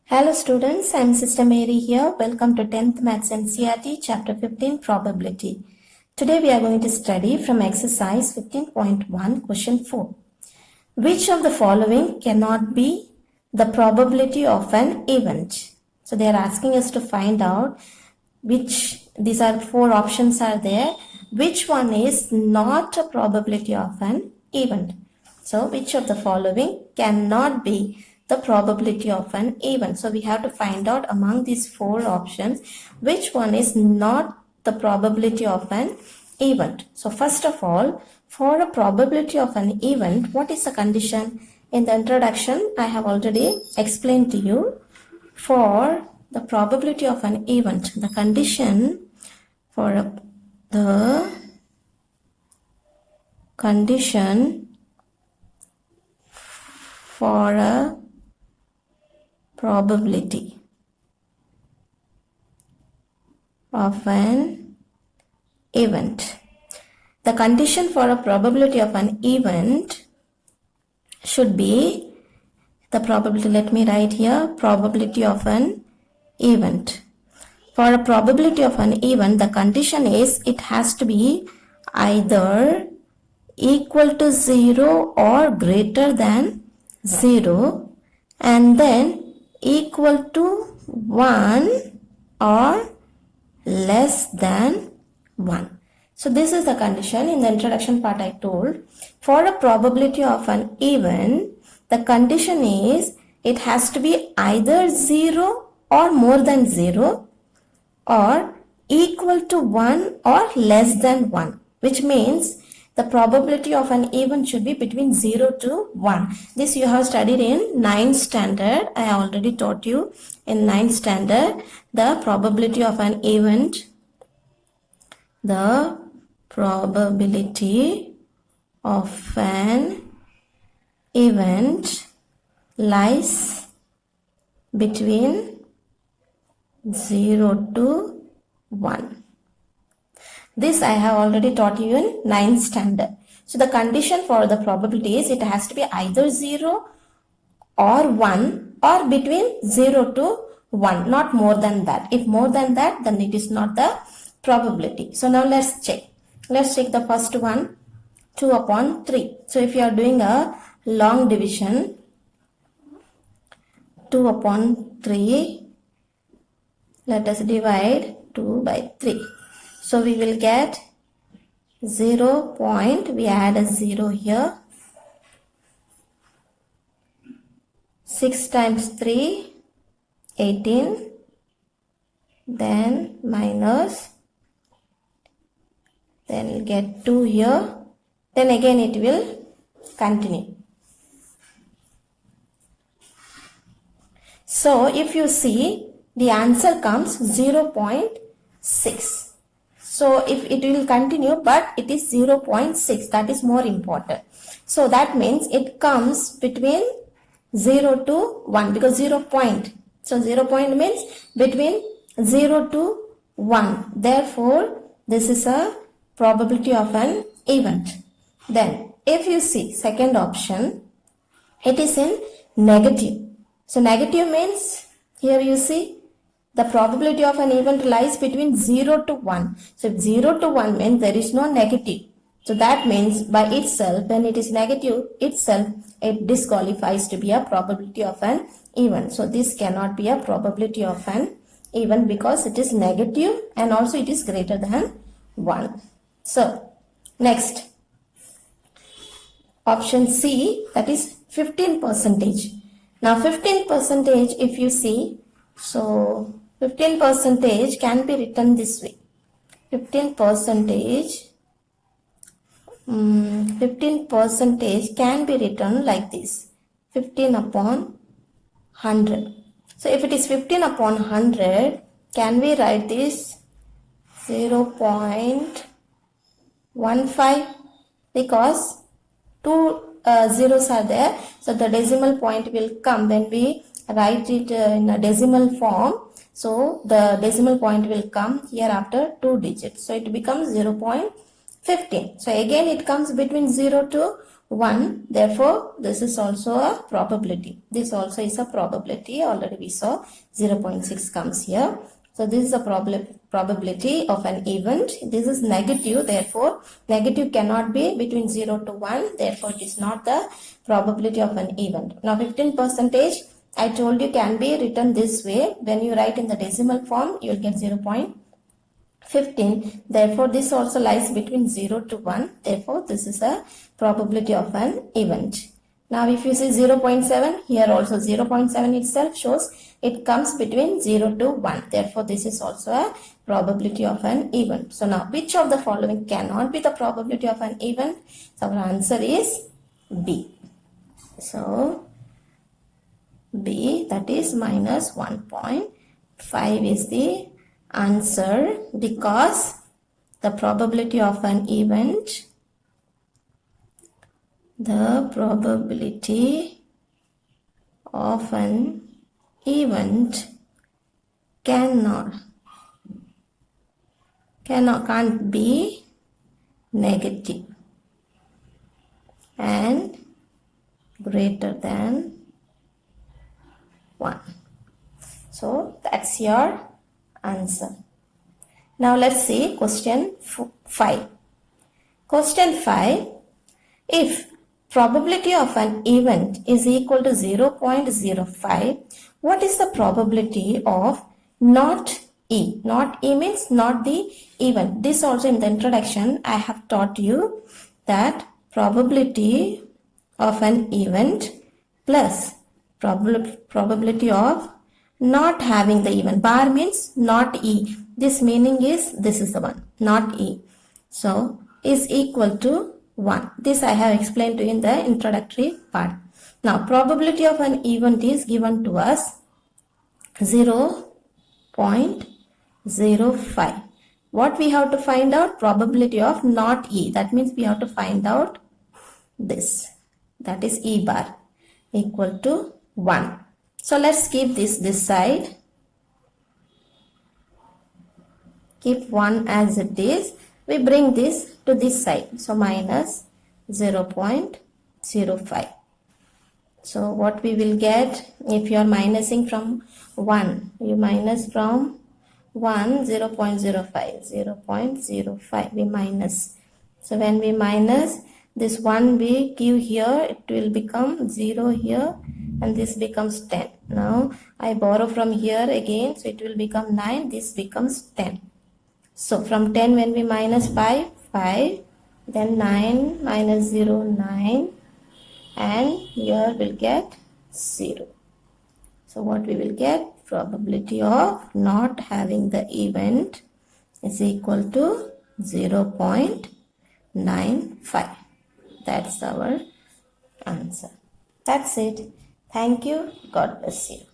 Hello students, I am Sister Mary here. Welcome to 10th Maths NCERT Chapter 15 Probability. Today we are going to study from exercise 15.1 question 4. Which of the following cannot be the probability of an event? So they are asking us to find out these are four options are there. Which one is not a probability of an event? So which of the following cannot be the probability of an event? So we have to find out among these four options which one is not the probability of an event. So first of all, for a probability of an event, what is the condition? In the introduction, I have already explained to you. For the probability of an event, the condition for the condition for a probability of an event. The condition for a probability of an event should be the probability, let me write here, probability of an event. For a probability of an event, the condition is it has to be either equal to 0 or greater than 0 and then equal to 1 or less than 1. So this is the condition. In the introduction part I told, for a probability of an event, the condition is it has to be either 0 or more than 0 or equal to 1 or less than 1, which means the probability of an event should be between 0 to 1. This you have studied in 9th standard. I already taught you in 9th standard the probability of an event. The probability of an event lies between 0 to 1. This I have already taught you in 9th standard. So the condition for the probability is it has to be either 0 or 1 or between 0 to 1, not more than that. If more than that, then it is not the probability. So now let's check. Let's take the first one, 2 upon 3. So if you are doing a long division, 2 upon 3, let us divide 2 by 3. So we will get 0 point, we add a 0 here, 6 times 3, 18, then minus, then we'll get 2 here, then again it will continue. So if you see, the answer comes 0.6. So if it will continue, but it is 0.6, that is more important. So that means it comes between 0 to 1 because 0 point. So 0 point means between 0 to 1. Therefore, this is a probability of an event. Then if you see second option, it is in negative. So negative means here you see the probability of an event lies between 0 to 1. So if 0 to 1 means there is no negative. So that means by itself, when it is negative itself, it disqualifies to be a probability of an event. So this cannot be a probability of an event because it is negative and also it is greater than 1. So next, option C, that is 15%. Now 15% if you see, so 15% can be written this way. 15% can be written like this. 15 upon 100. So if it is 15 upon 100, can we write this 0.15? Because two zeros are there. So the decimal point will come when we write it in a decimal form. So the decimal point will come here after 2 digits. So it becomes 0.15. 15. So again it comes between 0 to 1. Therefore, this is also a probability. This also is a probability. Already we saw 0.6 comes here. So this is a probability of an event. This is negative. Therefore, negative cannot be between 0 to 1. Therefore, it is not the probability of an event. Now 15% I told you can be written this way. When you write in the decimal form, you will get 0.15. Therefore, this also lies between 0 to 1. Therefore, this is a probability of an event. Now, if you see 0.7, here also 0.7 itself shows it comes between 0 to 1. Therefore, this is also a probability of an event. So, now which of the following cannot be the probability of an event? So, our answer is B. So, B, that is minus 1.5 is the answer, because the probability of an event can't be negative and greater than 1. So that's your answer. Now let's see question 5. Question 5. If probability of an event is equal to 0.05, what is the probability of not E? Not E means not the event. This also in the introduction I have taught you that probability of an event plus probability of not having the event. Bar means not E. This meaning is this is the one, not E. So is equal to 1. This I have explained to you in the introductory part. Now probability of an event is given to us 0.05. What we have to find out? Probability of not E. That means we have to find out this. That is E bar equal to 1. So let's keep this side. Keep 1 as it is. We bring this to this side. So minus 0.05. So what we will get, if you are minusing from 1, you minus from 1, 0.05, 0.05, we minus. So when we minus, this 1 we give here, it will become 0 here, and this becomes 10. Now I borrow from here again, so it will become 9, this becomes 10. So from 10 when we minus 5, 5, then 9 minus 0, 9, and here we'll get 0. So what we will get? Probability of not having the event is equal to 0.95. That's our answer. That's it. Thank you. God bless you.